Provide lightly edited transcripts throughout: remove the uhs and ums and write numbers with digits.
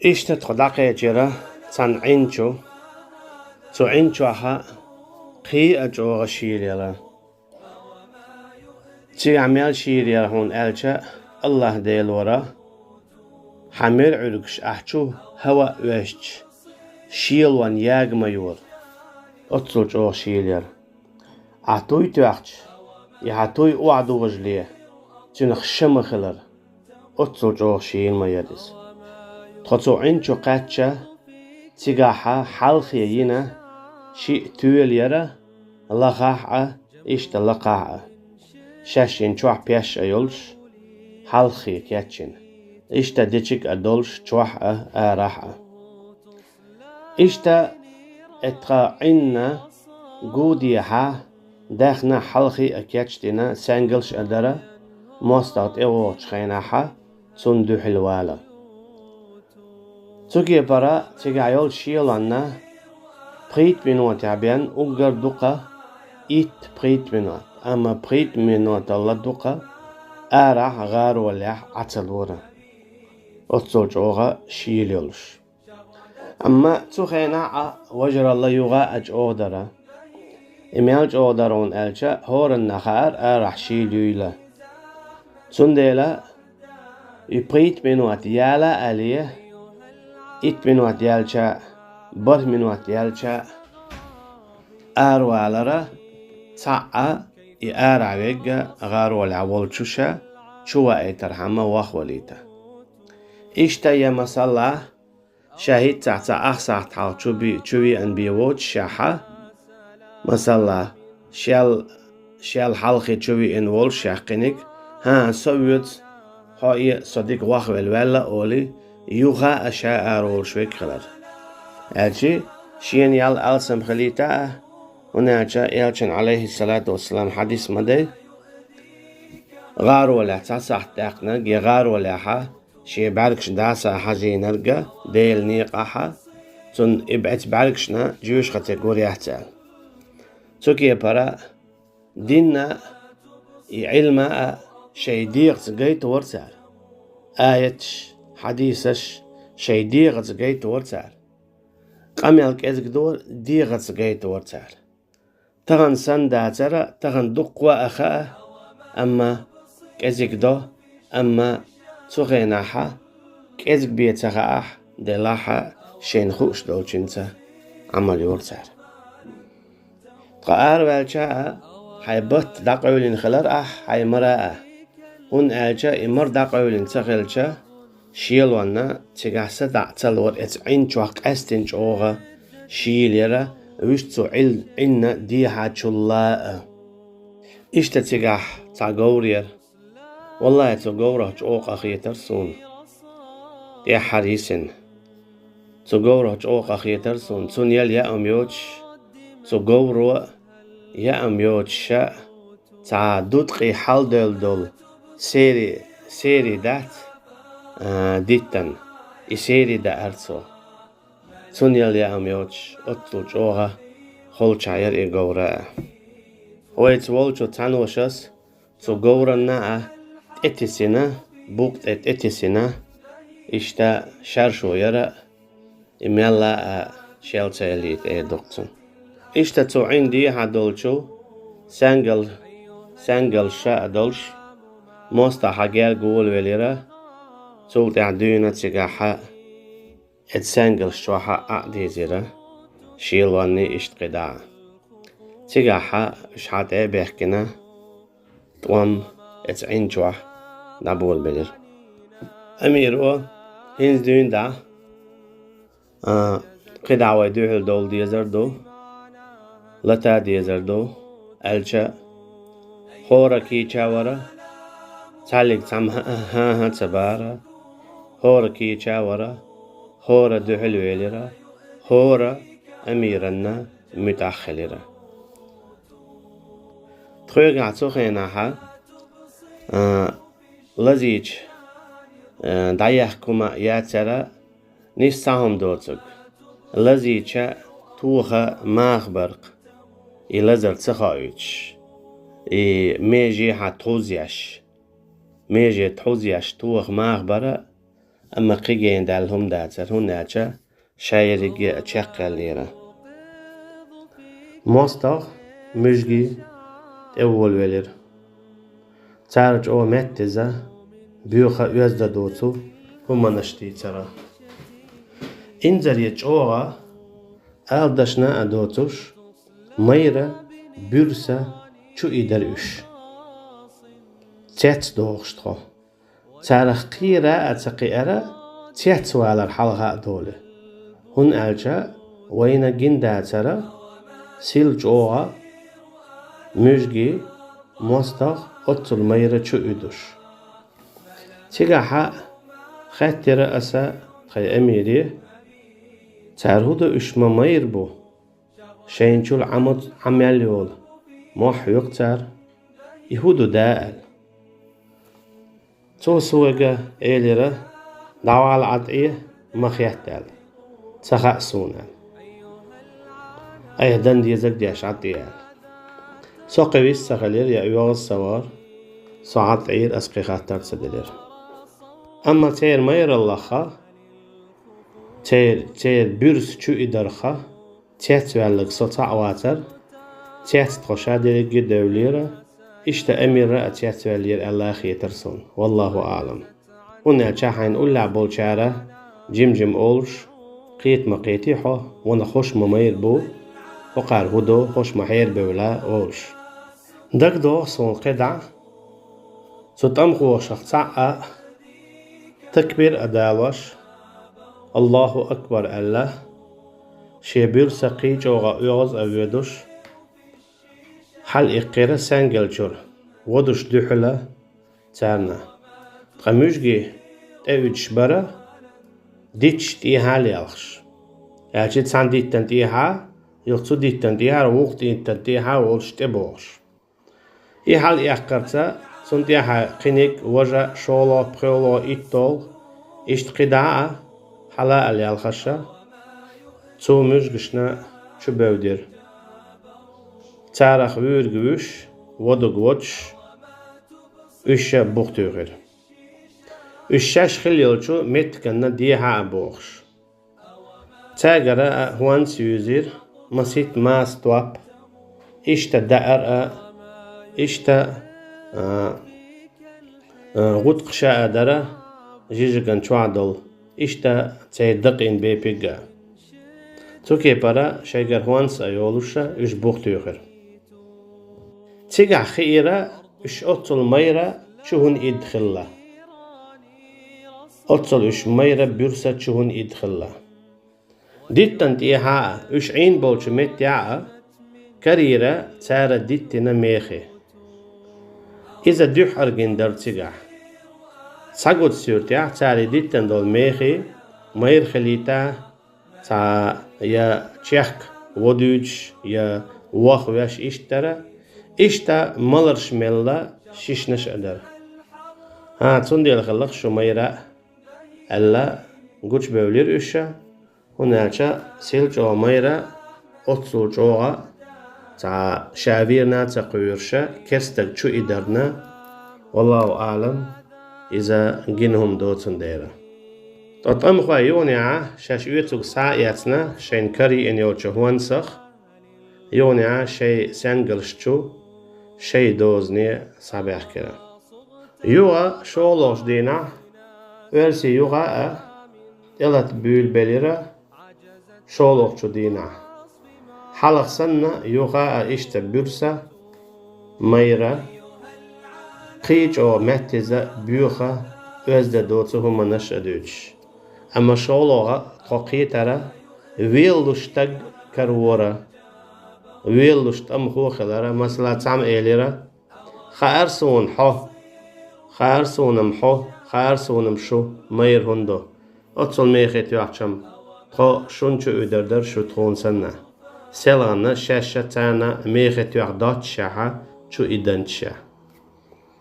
إيش تتخدع جرا تان عنشو تو عنشو ها قي أجو غشير يلا تي عميال شير يلا هون ألشا الله ديل ورا حمير عرقش أحشو هوا وشش شيل وان ياغ ميور أتصل جو شيل يلا أعطوي توحش يحطوي وعدو غجليه تنخ شمخلر أتصل جو شيل ميادس تخطو عنشو قاتشا تيغاحا حالخي ينا شيء تول يرى لغاحة إشتا لقاعة شاشين چوح بيش أيولش حالخي كاتشين إشتا ديشك أدولش چوح راحة إشتا اتغا عنا قوديها داخنا حالخي أكاتشتنا سانجلش أدرا موستات إيووش خيناها تندو حلوالا توكي برا تيغايول شيلاننا بريت منوات عبيان أقر دوقة إيت بريت منوات أما بريت منوات الله دوقة آراح غار وليح عتلورا أتصوج أوغا شيليولش أما تخينا وجر الله يغا أج أودرا إميالج أودرون ألشا هور النخار آراح شيليولا سنديلا يبريت منوات يالا أليه إيت منوات يالشا بر منوات يالشا آروالرا تعا آراويجا غارو العوالشوشا شوا إيترحما واخوليتا إشتا يا مسلا شاهد تعتا أخساق تعال شوي أن بيوت شاحا مسلا شال حلقي شوي إن وول شاقينك ها سويت هاي صديق واخول ولا أولي يوغا أشا آرول شويك خلال أجي شين يال ألسم خليتا ونرجع إلشن عليه الصلاة والسلام حديث مدي غار ولا تصح تاقنا جي غار ولا ها شي بعركش داسا حاجي نرجع ديل نيقاها تون إبعت بعركشنا جيوش خاتيجوري أحتال توكي برا دينا علما شي ديغ تجيت ورسال آيتش حديثش شي ديغ تجيت ورسال قاميالك إزك دور ديغ تجيت ورسال تغن سندا ترى تغن دقوا أخاه أما كزك دو أما تغيناها كزك بيتغاه دلاها شين خوش دولشنسا عمل يورسال قار والشاء حيبت دقعولين خلر حي مراء هون ألشا إمر دقعولين تغلشا شيلوانا تغاسا دعتلور اتعين چوك أستن چوغا شيليرا وشتو عنا ديها چولا إشتا تغاح تغورير والله تغوره چوق أخي ترسون دي حريسن تغوره چوق أخي ترسون تون يل يا أميوش تغوره يا أميوش شا تا دودقي حال دول سيري دات ديتن إسيري دا أرسو تونيال يا أميوش أطلو جوغا خول شاير إيغورا ويت والجو تانوشس تو غورا نا اتسينا بوكت اتسينا إشتا شارشو يرا إميالا شيلتا يليت اي دوكتون إشتا تو عندي هادولشو سانجل شا أدولش موستا حاجير قول وليرا تولت عدونا تجاحا اتسانجل شوحا أعدي زيرا شيلواني إشت قداع تجاحا إشحات بيحكنا توام اتعين شوح نابول بلر أميرو هنز دون دا قداع ويدوحل دول ديزر دو لتا ديزر دو ألشا خورا كي چاورا تعلق تم ها تبارا هورا كي چاورا هورا دوحل ويلرا هورا أميرنا متأخلرا تخيق عطو خيناها لزيج دايحكما ياترا نستهم دوتك لزيج توخا ماخبرق إلزر تخايش ميجي حتوزيش توخ ماخبرا أما قيجين دالهم داتر هناك شايرجي أتشقى ليرة مستغ مججي أول ولر تعرج أو متزة بيوخا يزدا دوتو هما نشتي ترى إنزل يتشوغا ألدشنا أدوتوش ميرا بürse çu ider üş. Tets doğuştu. Tarih qira ataqira tets valar halga dolu. Hun alca wayna ginda tara silj oğa müjgi mostaq otul mayra çu üdüş. Tigaha khattira asa qay amiri tarhuda üşma mayr bu. Şeyinçul amel yol. موح يقتر يهودو دائل تو سوغا إيليرا دعوة العطئية مخيحتال تخاء سونال أيه دان ديزك دياش عطيال سو قويس سخلير يا يوغ السوار سو عطئير أسقي خاتر تسدلير أما تير مير اللخا تير بürs چو إدرخا تيت والك سو تعواتر تيات تخشادر دوليرة إشتا أميرة أتيات والير الله خيترسون والله أعلم هنا تشاحين أولا بولشارة جم أولش قيت مقيتيحو ونخش ممير بو وقار هدو خش محير بولا أولش دك دو صون قدع ستمخو شخصاء تكبير أدالوش الله أكبر الله شيبير سقيج أوغا يغز أبيدوش حل إقرا سانجلجور ودوش دحلا تارنا قموشجي تأويش برا ديتش تيها ليالخش يعني تسان ديتن تيها يلتو ديتن تيها ووقت ديتن تيها وولش تبوش إيحال إقرتا سن تيها قينيك وجا شولا بخيولا إيطول إشت قداعة حلا ليالخشا تو مشجشنا شو بودير تارخ ويرجوش ودقوش وش بوختوغر وشش خليلشو متكنا ديها بوخش تاجر هوان سيوزير مسيت ما ستواب إشتا دائر إشتا غدق شاء درا جيجكن شوادل إشتا تيدقين بيبيجا توكي برا شايجر هوان سيولوشا وش بوختوغر تيجع خيرة إش أطل ميرة شهون إدخلها أطل إش ميرة بيرسة شهون إدخلها ديتن تيها إش عين بولش متيعة كريرة تارة ديتنا ميخي إذا ديح أرجين در تيجع ساقود سيرتيع تارة ديتن دول ميخي مير خليتا تا يا تشيك ودوج يا واخ وياش إشترى إشتا مالرش ملا شيشنش أدر ها تندي الخلق شو ميرا ألا قوش بولير إشا هناك سيلج أو ميرا أتصل جوغا تا شاويرنا تقويرشا كستك شو إدرنا والله أعلم إذا جنهم دوتن ديرا تطعم خوايونيا شاش يوتوك ساعياتنا شين كري إن يوجه وانسخ يونيا شي سنجلشتو شي دوزني صباح كرا يوغا شولوش دينا ورسي يوغا يلات بيل بليرا شولوشو دينا حلق سنة يوغا إشتا بيرسا ميرا قيج أو مهتزة بيوخا özde دوتو هما نشأدوش أما شولوغا قوقيترا ويلوشتاق كرورا ويلوشت أم خوخلرا مثلا تعم إيليرا خارسون حو خارسون محو خارسون مشو مير هندو أتصل ميخيت يحشم خو شونشو أدردر شو تخون سنة سيلانا شاشة تانا ميخيت يحدات شاها شو إدنشا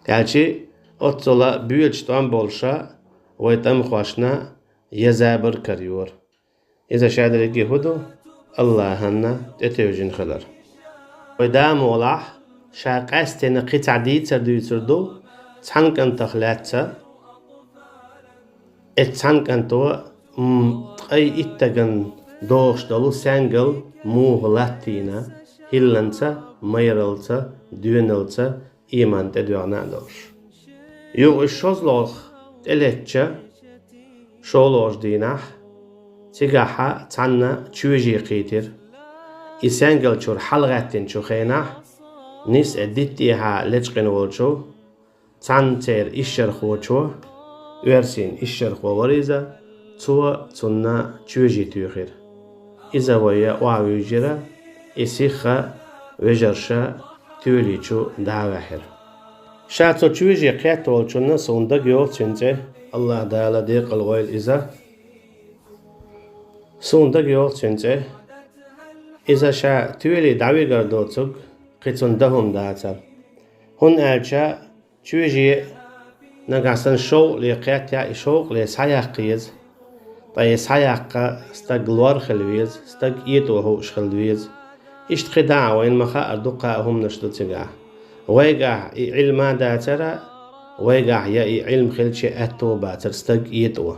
يعني أتصل بيوجتان بولشا ويتم خواشنا يزابر كريور إذا شادر هدو الله هنا تتوجين خلر ودام ولاح شاقاستين قطع ديتر ديتردو تحنكن تخلاتها اتسان كنتو أي إتجن دوش دلو سانجل موه لاتينا هيلنسا ميرلسا دونلسا إيمان تدوانا دوش يو الشوزلوخ تلتشا شولوش ديناح تيجاحا تانا تشوجي قيتر إسانجل شور حلغاتين شو خيناح نيس أديتيها لتشقن والشو تان تير إشر خوشو ويرسين إشر خووريزا توا تنا تشوجي تيوخير إذا ويا وعويجرا إسيخا وجرشا توليشو دعواحر شاتو تشوجي قياتو والشونا صندق يوغ تنتي الله دالا ديق الغويل إذا صندق يوغ تنتي إذا شا تولي دعوي قردوتوك قيتون دهم داتر هن ألشا تشوجي نقاسن شوق لقياتيا شوق لسايق قيز طيب سايق استقلور خلويز استق يتوهو خلويز اشتقدع وين مخا أردوقا هم نشتوتيقع ويقع علما داتر ويقع يا علم خلشي أتو باتر استق يتوه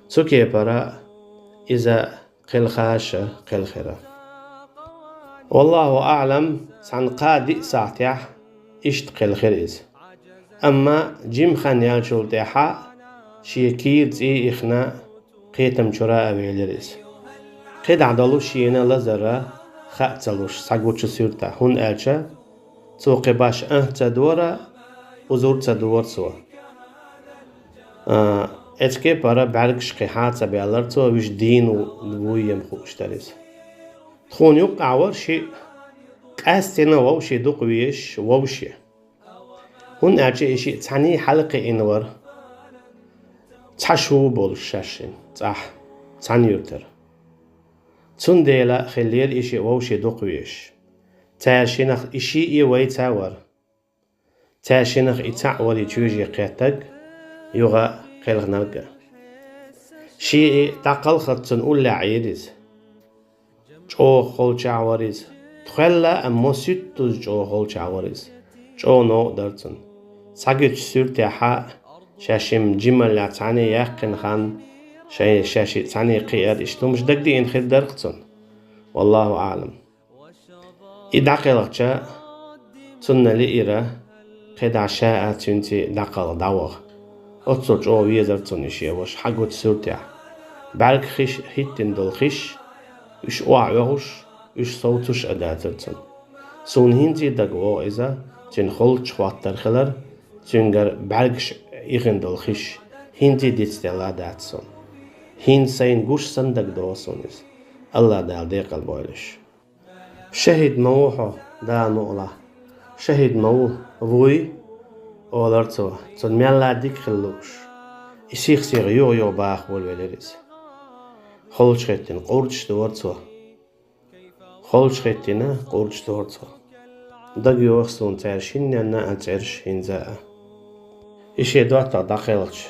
سوكي برا إذا قل خاشة قل خيرا والله أعلم سان قادئ ساعتيح اشتقل خيريز أما جيم خان يالشول تيحا شيكير زي إخنا قيتم شراء بيلريز قيد عدلو شينا لزرا خاقتلوش ساقوچو سيرتا هون ألشا توقي باش تدورا وزور تدور سوا اتكي برا بعرقش قيحات بيالر تو ويش دين ودويم خوش تريز تخون يوقع ورشي قاستنا ووشي دوقويش ووشي هون أرجع إشي تعني حلقة إنور تحشو بولشاشين صح تعني يرتر تون ديلا خلير إشي ووشي دوقويش تاشينخ إشي إيوي تاور تاشينخ إتاور يتوجي قيتك يوغا قيلغ نرقا شي تاقل خطن أولا عيريز جو خول شعوريز تخلا أمو ستوز جو خول شعوريز جو نو درتن ساقيت سورتيحا شاشم جمال يعتاني يقن خان شاشي تاني قياد اشتومش دقدي إن خير درقتن والله أعلم إدعقلقشا تنة لئيرا قيد عشاء تنتي دعقل دعوغ أتصوج أو ويزرتن إشي وش حقوت سورتيح بعرق خيش هيتن دول خيش إش أوعوغش إش صوتش أداترتن سون هنزي دقوغ إذا تنخل تشواتر خلر تنجر بعرقش إغن دول خيش هنزي ديتستيلا داتسون هين سين قوش صندق دوسونيز الله دال ديق البويلش شهد موحو دا نولا شهد موح ووي أولرتو تون ميلا ديك خلوش إسيخ سيغ يو باخ والوليريز خلوش خيتين قورج دورتو خلوش خيتين قورج دورتو دق يوخسون تارشين يانا أتعرش هنزاء إشي دواتا داخلش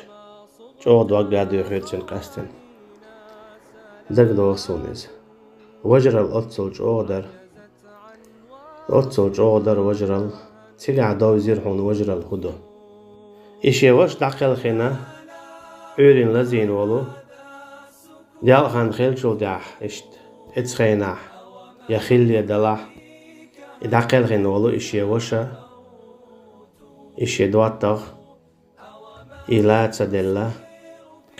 جو دوا قادو يخيتين قاستين دق دوخسونيز وجرل أتصل جودر أتصل جودر وجرل تيجع داو يزيرحون وجرل هدو إشي وش داخل خينا أورين لزين ولو ديال خان خيل شو داح إشت إتسخيناح يا خيل يدلاح داخل خينا ولو إشي وشا إشي دواتغ إلا تدلا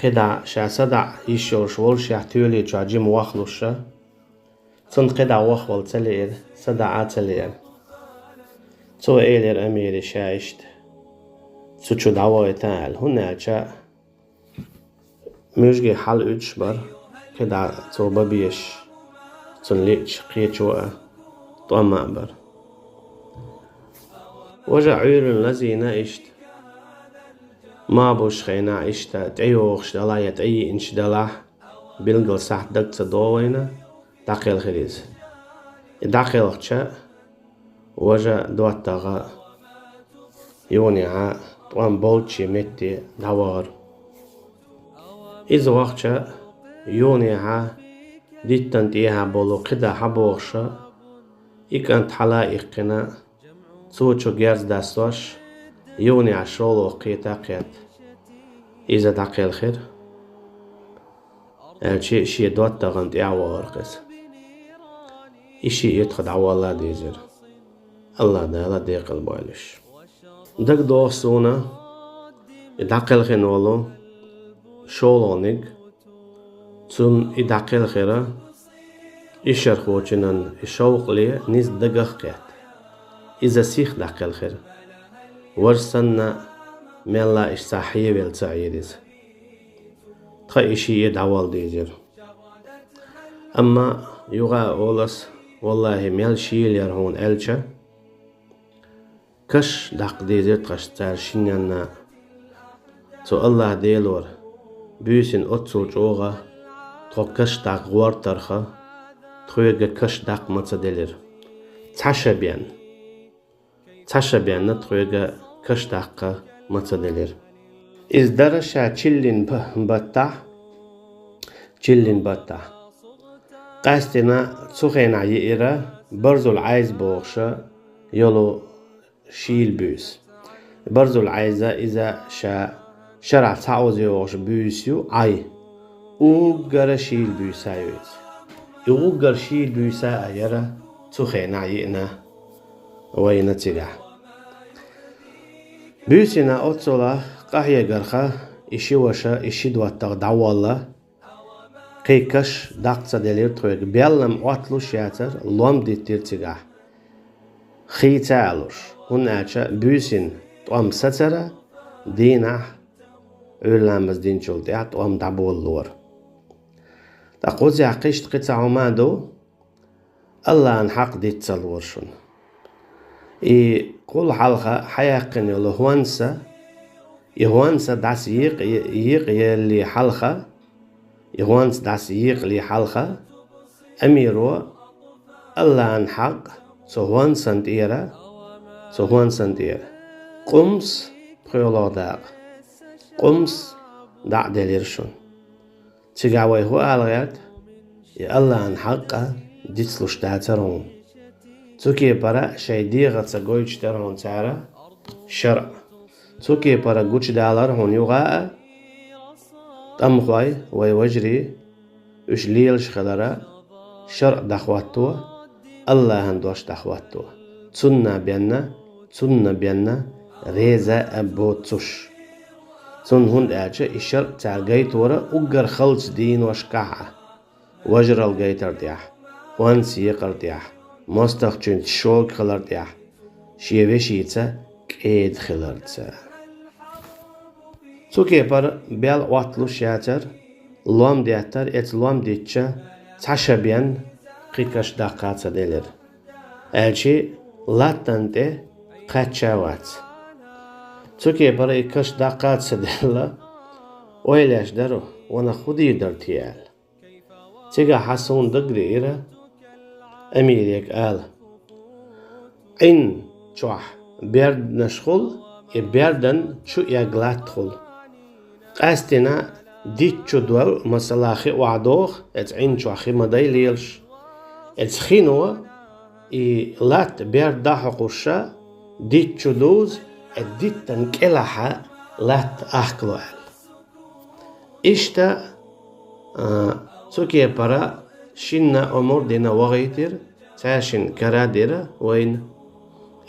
قدع شاسدع يشوش ولش يحتولي تشاجم واخلوشا تن قدع واخول تلير سدع تلير تو إيلر أميري شايشت تشو دعوة تعال هنا جاء ميجي حل أجبر قدع تو ببيش تن ليش قيتشوا طمع بر وجع عير الذين إشت ما بوش خينا إشتا تعيوخش دلا يتعي إنش دلا بلغل ساح دقت دوينا داخل خريز داخل خشا وجا دواتغا يونيعا طوان بولتشي متي دوار إذا وقتشا يونيعا ديتن تيها بولو قدا حبوخشا إكانت حلائقنا توچو گرز دستوش يوني عشرولو قيتا قيت إذا دقيل خير الشيء شيء دوت تغنت يعوار قس إشي يدخل عوالا ديزر الله ده لا ديق البايلش دك دوستونا دقيل خير نولو شولونيك تون دقيل خيرا إشار خوچنن شوق لي نيز دقخ قيت إذا سيخ دقيل خير ورسنا ملا إش صحية بالسعيدز تخا إشي يدعوال ديزر أما يوغا أولس والله ميل شيل يرهون ألشا كش دق ديزر تخش تارشينينا تو الله ديلور بيسن أتسل جوغا تو كش دق غور ترخا تويغا كش دق متدلر تشابيان نتويغا كش دق متدلر إز درشا تشلين بطا قاستنا تسوخينا يئرا برزو العايز بوغشا يولو شيل بيس برزو العايزة إذا شرع تعوز يوغش بيسيو عاي اوغر شيل بيسا يوز اوغر شيل بيسا ايرا تسوخينا يئنا وينا تيغا بيسينا أتسولا قاهية غرخا إشي وشا إشي دواتاق دعوالا قيكش داقصة دلير تويق بيالم أطلوش ياتر لوم ديتير تيغا خيتالوش هناچا بيسين توام سترا دينا أولامز دين شولديا توام دعبولور تاقوزي عقيشت قيتا عمادو الله أنحق ديتسال ورشون كل حلقة حياقن يلو هوانسا داس يق يلي حلقة يهوانس داس يق لي حلقة أميرو الله أنحق سوهوان سنتيرا قمس بخيولو داق قمس داق دليرشون تيغاوي هو ألغات يا الله أنحق ديتسلوش داترون توكي برا شايدي غتسا قويتش ترهون تارا شرع توكي برا قوش دالر هون يوغاء تمخواي ويوجري اش ليلش خلرا شرع دخواتو الله هندوش دخواتو تسنة بينا ريزا أبوتسوش تسن هند اجا الشرع تارقايت ورا اقر خلص دين وشكاعة وجر القايتر دياح وانسي يقر دياح مستخجن شوق خلر دياح شيوشيتا كيد خلرتا توكي بر بيال واتلو شاتر لوم دياتر ات لوم ديتشا تشابيان قيكش دقات ديلر الشي لاتنتي قاتشاوات توكي بر اكش دقات ديلا ويلاش درو وانا خودي درتيال تيغا حسون دقريرا أميريك آل إن شوح بيرد نشخل يبيردن شو يغلات خل قاستنا ديت شو دوال مسلاخي وعدوخ ات عين شوحي مداي ليلش ات خينوا لات بيرد داحقوشا ديت شو دوز ات ديت تنكلحا لات أحكلو آل إشتا سوكي برا شنا أمور دينا وغيتر تاشن كراديرا وين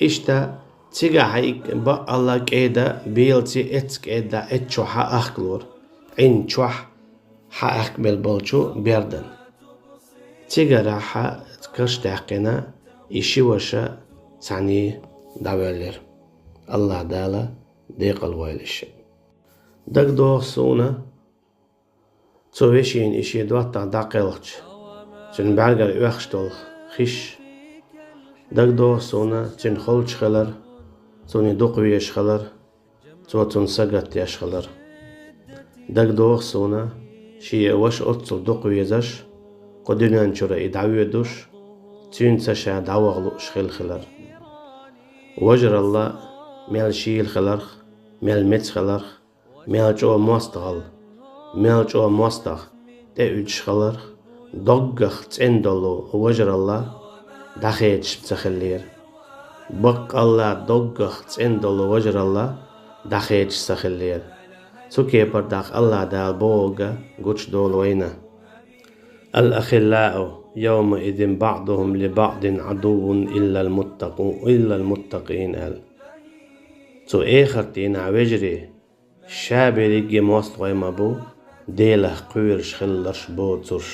إشتا تيغا هيك با الله كيدا بيلتي اتك إدا اتشوحا أخكلور عين تشوح حا أخكمل بولشو بيردن تيغا راحا تكرش تحقنا إشي وشا تعني داوالير الله دالا ديق الويلش دك دوغ سونا تويشين إشي دوات داقيلخش تن بعرقر اخشتول خيش دك دوغ سونا تن خلش خلر توني دوقوي يشخلر تن سقط يشخلر دك دوغ سونا شي وش أتصل دوقوي يزش قدنا نشورا إدعوي دوش تين تشع دعوغلو شخيل خلر وجر الله ميل شيل خلر ميل متس خلر ميل جو مستغل ميل جو مستغ تأوج خلر دقخ تندلو وجر الله دخيتش بتخلير بق الله دقخ تندلو وجر الله دخيتش سخلير سوكي برداخ الله دال بوغا قوش دول وينا الأخلاء يومئذ بعضهم لبعض عدو إلا المتقين قال تو إيخرتين عوجري شابريجي موست ويما بو ديله قويرش خلرش بوتسوش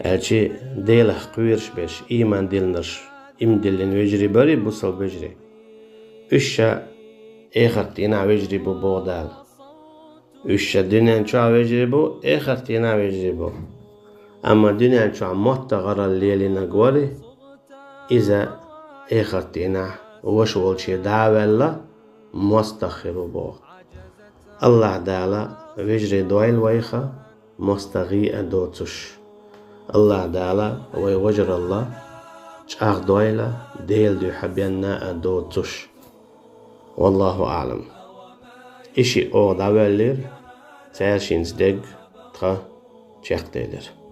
الشي ديله قويرش بيش إيمان ديلنرش دلين وجري بري بوصل بجري إشا إيخرتين عوجري بو بودال إشا دنيا شو عوجري بو إيخرتين عوجري بو أما دنيا شو عموت غرى الليل نقوري إذا إيخرتين وشغل شي دعوة الله مستخر بو الله دالا وجري دويل ويخا مستغي دوتش الله دالا وجر الله شاخ دويلا ديل دو حبينا دوتش والله أعلم إشي أو داولير تاشينز ديج تخا تشيخ ديلر